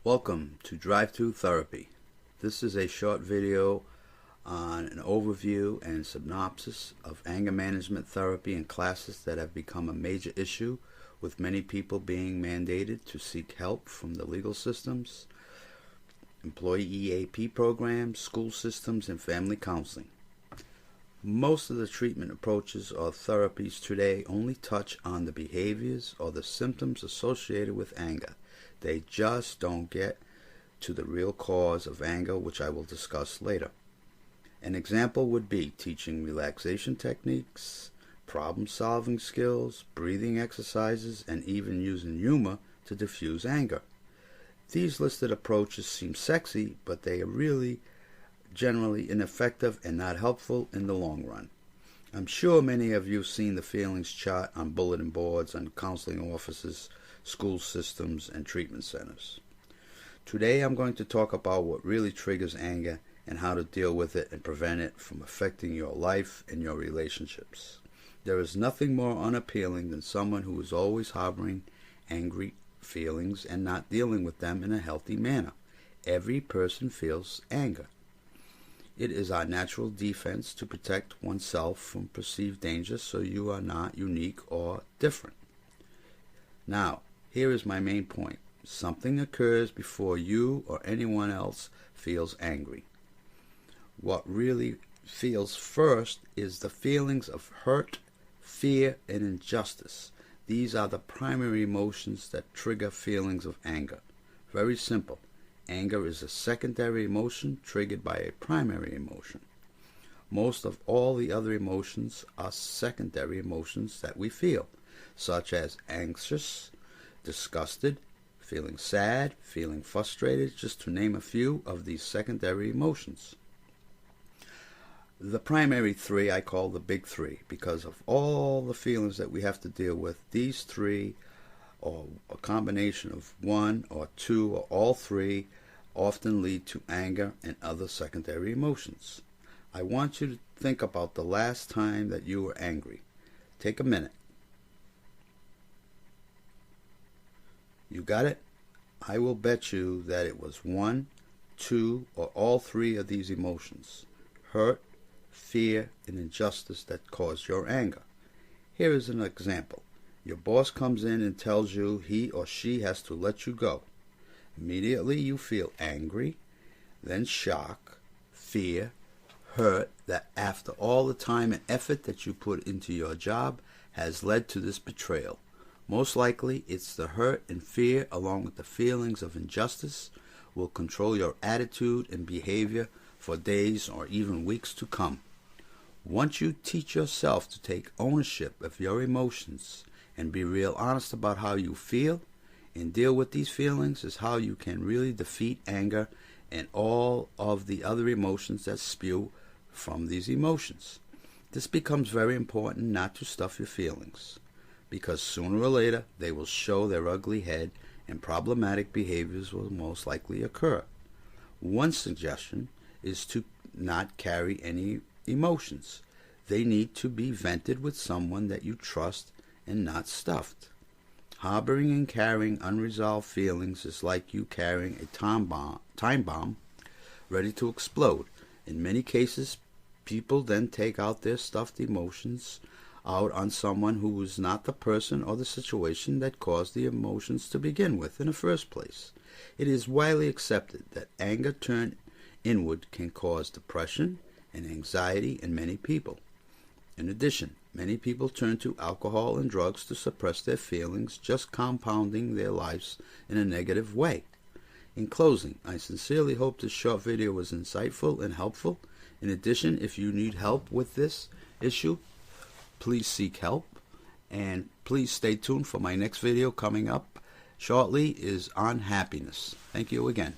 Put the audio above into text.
Welcome to Drive-Thru Therapy. This is a short video on an overview and synopsis of anger management therapy in classes that have become a major issue, with many people being mandated to seek help from the legal systems, employee EAP programs, school systems, and family counseling. Most of the treatment approaches or therapies today only touch on the behaviors or the symptoms associated with anger. They just don't get to the real cause of anger, which I will discuss later. An example would be teaching relaxation techniques, problem-solving skills, breathing exercises, and even using humor to diffuse anger. These listed approaches seem sexy, but they are really generally ineffective and not helpful in the long run. I'm sure many of you have seen the feelings chart on bulletin boards on counseling offices, school systems, and treatment centers. Today I'm going to talk about what really triggers anger and how to deal with it and prevent it from affecting your life and your relationships. There is nothing more unappealing than someone who is always harboring angry feelings and not dealing with them in a healthy manner. Every person feels anger. It is our natural defense to protect oneself from perceived danger, so you are not unique or different. Now, here is my main point. Something occurs before you or anyone else feels angry. What really feels first is the feelings of hurt, fear, and injustice. These are the primary emotions that trigger feelings of anger. Very simple. Anger is a secondary emotion triggered by a primary emotion. Most of all the other emotions are secondary emotions that we feel, such as anxious, disgusted, feeling sad, feeling frustrated, just to name a few of these secondary emotions. The primary three I call the big three because of all the feelings that we have to deal with. These three, or a combination of one or two or all three, often lead to anger and other secondary emotions. I want you to think about the last time that you were angry. Take a minute. You got it? I will bet you that it was one, two, or all three of these emotions: hurt, fear, and injustice that caused your anger. Here is an example. Your boss comes in and tells you he or she has to let you go. Immediately you feel angry, then shock, fear, hurt that after all the time and effort that you put into your job has led to this betrayal. Most likely it's the hurt and fear along with the feelings of injustice will control your attitude and behavior for days or even weeks to come. Once you teach yourself to take ownership of your emotions and be real honest about how you feel and deal with these feelings, is how you can really defeat anger and all of the other emotions that spew from these emotions. This becomes very important not to stuff your feelings, because sooner or later they will show their ugly head and problematic behaviors will most likely occur. One suggestion is to not carry any emotions. They need to be vented with someone that you trust and not stuffed. Harboring and carrying unresolved feelings is like you carrying a time bomb ready to explode. In many cases, people then take out their stuffed emotions out on someone who is not the person or the situation that caused the emotions to begin with in the first place. It is widely accepted that anger turned inward can cause depression and anxiety in many people. In addition, many people turn to alcohol and drugs to suppress their feelings, just compounding their lives in a negative way. In closing, I sincerely hope this short video was insightful and helpful. In addition, if you need help with this issue, please seek help, and please stay tuned for my next video coming up shortly is on happiness. Thank you again.